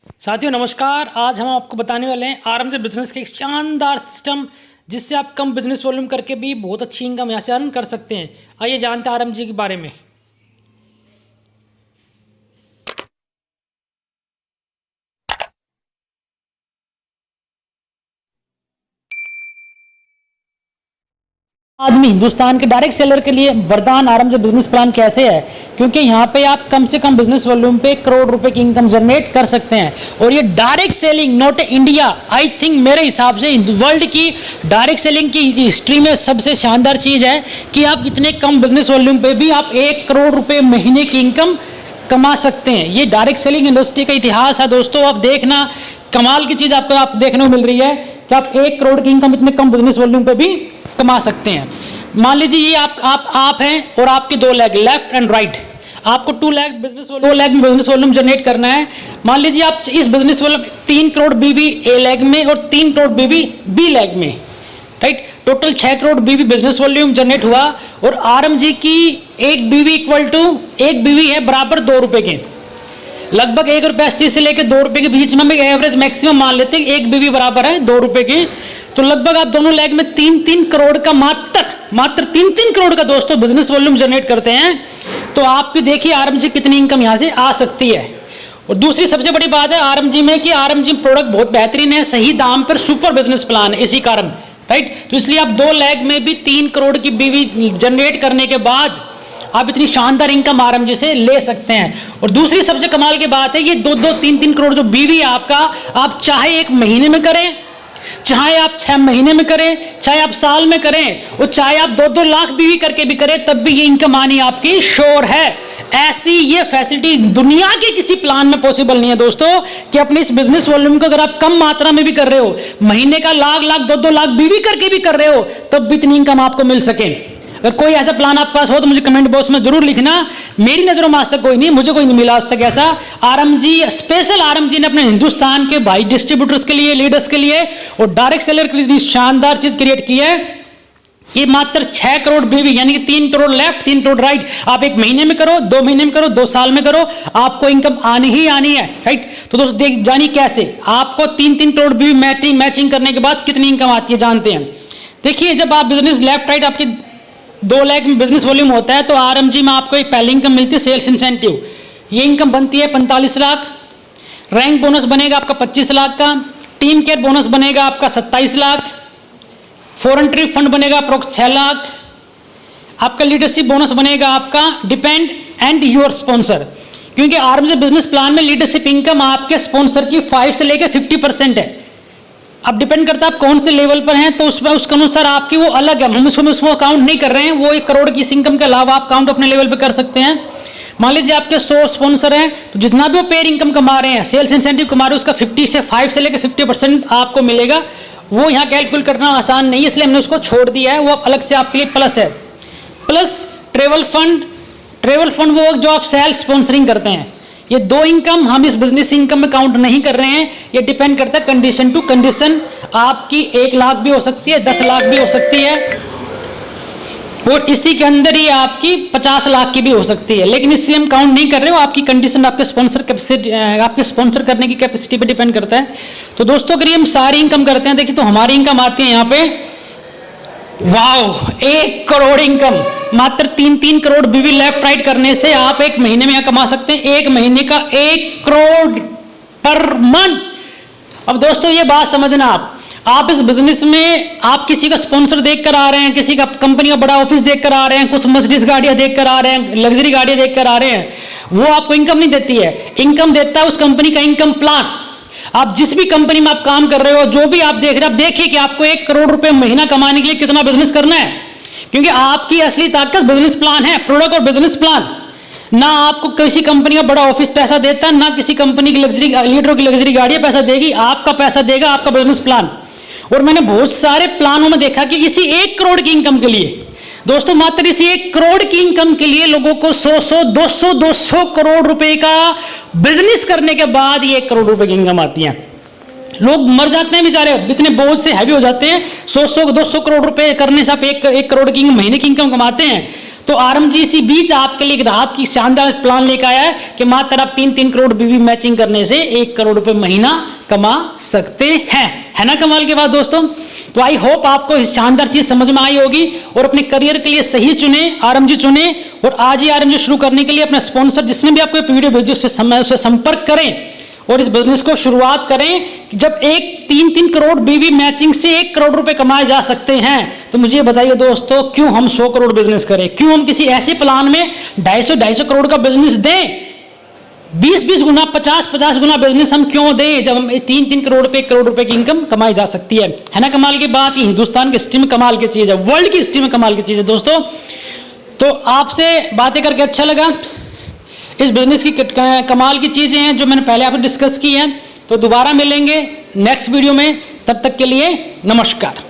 साथियों नमस्कार। आज हम आपको बताने वाले हैं आराम से बिजनेस के एक शानदार सिस्टम जिससे आप कम बिजनेस वॉल्यूम करके भी बहुत अच्छी इनकम यहाँ से अर्न कर सकते हैं। आइए जानते हैं आराम जी के बारे में। आदमी हिंदुस्तान के डायरेक्ट सेलर के लिए वरदान आराम से बिजनेस प्लान कैसे है, क्योंकि यहाँ पे आप कम से कम बिजनेस वॉल्यूम पे करोड़ रुपए की इनकम जनरेट कर सकते हैं। और ये direct selling not India, I think मेरे हिसाब से वर्ल्ड की डायरेक्ट सेलिंग की हिस्ट्री में सबसे शानदार चीज़ है कि आप इतने कम बिजनेस वॉल्यूम पे भी आप 1 करोड़ रुपए महीने की इनकम कमा सकते हैं। ये डायरेक्ट सेलिंग इंडस्ट्री का इतिहास है दोस्तों। आप देखना कमाल की चीज़ आपको आप देखने को मिल रही है कि आप 1 करोड़ की इनकम इतने कम बिजनेस वॉल्यूम पे भी कमा सकते हैं। मान लीजिए ये आप हैं और आपके 2 लेग लेफ्ट एंड राइट, आपको 2 लेग में बिजनेस वॉल्यूम जनरेट करना है। मान लीजिए आप इस बिजनेस वॉल्यूम 3 करोड़ बीवी ए लेग में और 3 करोड़ बीवी बी लेग में, राइट, टोटल 6 करोड़ बीवी बिजनेस वॉल्यूम जनरेट हुआ। और आरएमजी की एक बीवी इक्वल टू एक बीवी है बराबर 2 रुपए के, लगभग 1 रुपये 80 से लेकर 2 रुपए के बीच में हम एवरेज मैक्सिमम मान लेते हैं। एक बीवी बराबर है 2 रुपए के, तो लगभग आप दोनों लेग में 3-3 करोड़ का मात्र 3-3 करोड़ का दोस्तों बिजनेस वॉल्यूम जनरेट करते हैं। तो आप भी देखिए आरएमजी कितनी इनकम यहां से आ सकती है। और दूसरी सबसे बड़ी बात है आरएमजी में कि आरएमजी प्रोडक्ट बहुत बेहतरीन है, सही दाम पर सुपर बिजनेस प्लान है इसी कारण, राइट। तो इसलिए आप 2 लेग में भी 3 करोड़ की बीवी जनरेट करने के बाद आप इतनी शानदार इनकम आरएमजी से ले सकते हैं। और दूसरी सबसे कमाल की बात है ये 2-2, 3-3 करोड़ जो बीवी है आपका, आप चाहे 1 महीने में करें, चाहे आप 6 महीने में करें, चाहे आप साल में करें, और चाहे आप 2-2 लाख बीवी करके भी करें, तब भी ये इनकम आनी आपकी श्योर है। ऐसी ये फैसिलिटी दुनिया के किसी प्लान में पॉसिबल नहीं है दोस्तों कि अपने इस बिजनेस वॉल्यूम को अगर आप कम मात्रा में भी कर रहे हो, महीने का लाख 2-2 लाख बीवी करके भी कर रहे हो, तब भी इतनी इनकम आपको मिल सके। अगर कोई ऐसा प्लान आपके पास हो तो मुझे कमेंट बॉक्स में जरूर लिखना। मेरी नजरों में आज तक कोई नहीं, मुझे कोई नहीं मिला आज तक ऐसा। आरएमजी स्पेशल आरएमजी ने अपने हिंदुस्तान के भाई डिस्ट्रीब्यूटर्स के लिए, लीडर्स के लिए और डायरेक्ट सेलर के लिए शानदार चीज क्रिएट की है कि मात्र 6 करोड़ बीवी यानी कि 3 करोड़ लेफ्ट 3 करोड़ राइट, आप 1 महीने में करो, 2 महीने में करो, 2 साल में करो, आपको इनकम आनी ही आनी है, राइट। तो दोस्तों देख जानिए कैसे आपको 3-3 करोड़ बीवी मैचिंग करने के बाद कितनी इनकम आती है जानते हैं। देखिए जब आप बिजनेस लेफ्ट राइट आपकी 2 लाख में बिजनेस वॉल्यूम होता है तो आरएमजी में आपको एक पहली इनकम मिलती है सेल्स इंसेंटिव, ये इनकम बनती है 45 लाख। रैंक बोनस बनेगा आपका 25 लाख का, टीम केयर बोनस बनेगा आपका 27 लाख, फॉरेन ट्रिप फंड बनेगा अप्रोक्स 6 लाख, आपका लीडरशिप बोनस बनेगा आपका डिपेंड एंड योर स्पॉन्सर, क्योंकि आरएमजी बिजनेस प्लान में लीडरशिप इनकम आपके स्पॉन्सर की 5 से लेकर 50% है। अब डिपेंड करता है आप कौन से लेवल पर हैं, तो उसमें उसके अनुसार आपकी वो अलग है, हम उसको काउंट नहीं कर रहे हैं। वो 1 करोड़ की इस इनकम के अलावा आप काउंट अपने लेवल पे कर सकते हैं। मान लीजिए आपके 100 स्पॉन्सर हैं, तो जितना भी वो पेयर इनकम कमा रहे हैं, सेल्स इंसेंटिव कमा रहे हैं, उसका 5 से लेकर 50% आपको मिलेगा। वो यहाँ कैलकुलेट करना आसान नहीं है, इसलिए हमने उसको छोड़ दिया है, वो अलग से आपके लिए प्लस है। प्लस ट्रेवल फंड वो जो आप सेल्स स्पॉन्सरिंग करते हैं, ये 2 इनकम हम इस बिजनेस इनकम में काउंट नहीं कर रहे हैं। ये डिपेंड करता है कंडीशन टू कंडीशन, आपकी 1 लाख भी हो सकती है, 10 लाख भी हो सकती है, और इसी के अंदर ही आपकी 50 लाख की भी हो सकती है, लेकिन इसलिए हम काउंट नहीं कर रहे हो। आपकी कंडीशन आपके स्पॉन्सर कैपेसिटी, आपके स्पॉन्सर करने की कैपेसिटी पे डिपेंड करता है। तो दोस्तों अगर ये हम सारी इनकम करते हैं, देखिए तो हमारी इनकम आती है यहाँ पे वाओ 1 करोड़ इनकम। मात्र 3-3 करोड़ बीवी लेफ्ट राइट करने से आप 1 महीने में कमा सकते हैं 1 महीने का 1 करोड़ पर मंथ। अब दोस्तों ये बात समझना, आप इस बिजनेस में आप किसी का स्पॉन्सर देखकर आ रहे हैं, किसी का कंपनी का बड़ा ऑफिस देखकर आ रहे हैं, कुछ मर्सिडीज गाड़ियां देखकर आ रहे हैं, लग्जरी गाड़ियां देखकर आ रहे हैं, वो आपको इनकम नहीं देती है। इनकम देता है उस कंपनी का इनकम प्लान। आप जिस भी कंपनी में आप काम कर रहे हो, जो भी आप देख रहे हो, आप देखिए कि आपको 1 करोड़ रुपए महीना कमाने के लिए कितना बिजनेस करना है, क्योंकि आपकी असली ताकत बिजनेस प्लान है, प्रोडक्ट और बिजनेस प्लान। ना आपको किसी कंपनी का बड़ा ऑफिस पैसा देता, ना किसी कंपनी की लग्जरी लीडरों की लग्जरी गाड़ियां पैसा देगी, आपका पैसा देगा आपका बिजनेस प्लान। और मैंने बहुत सारे प्लानों में देखा कि इसी 1 करोड़ की इनकम के लिए दोस्तों, मात्र इसी 1 करोड़ की इनकम के लिए लोगों को 100 200 करोड़ रुपए का बिजनेस करने के बाद ये 1 करोड़ रुपए की इनकम आती है। लोग मर जाते हैं बेचारे, इतने बोझ से हैवी हो जाते हैं। 100 200 करोड़ रुपए करने से आप 1 करोड़ की महीने की इनकम कमाते हैं। तो आरएमजी इसी बीच आपके लिए एक राहत की शानदार प्लान लेकर आया है कि मात्र आप 3-3 करोड़ बीवी मैचिंग करने से 1 करोड़ रुपए महीना कमा सकते हैं। है ना कमाल की बात दोस्तों। तो आई होप आपको इस शानदार चीज समझ में आई होगी और अपने करियर के लिए सही चुने, आरएमजी चुने और आज ही आरएमजी शुरू करने के लिए अपना स्पॉन्सर जिसने भी आपको वीडियो भेजी उससे संपर्क करें और इस बिजनेस को शुरुआत करें। जब 3-3 करोड़ बीवी मैचिंग से 1 करोड़ रुपए कमाए जा सकते हैं तो मुझे बताइए दोस्तों, क्यों हम 100 करोड़ बिजनेस करें? क्यों हम किसी ऐसे प्लान में 250 करोड़ का बिजनेस दें? 20 गुना, 50 गुना बिजनेस हम क्यों दें जब हम 3 करोड़ पे 1 करोड़ रुपए की इनकम कमाई जा सकती है ना कमाल की बात। ये हिंदुस्तान की हिस्ट्री में कमाल की चीज है, वर्ल्ड की हिस्ट्री में कमाल की चीज है दोस्तों। तो आपसे बातें करके अच्छा लगा। इस बिजनेस की कमाल की चीजें हैं जो मैंने पहले आपसे डिस्कस की हैं। तो दोबारा मिलेंगे नेक्स्ट वीडियो में, तब तक के लिए नमस्कार।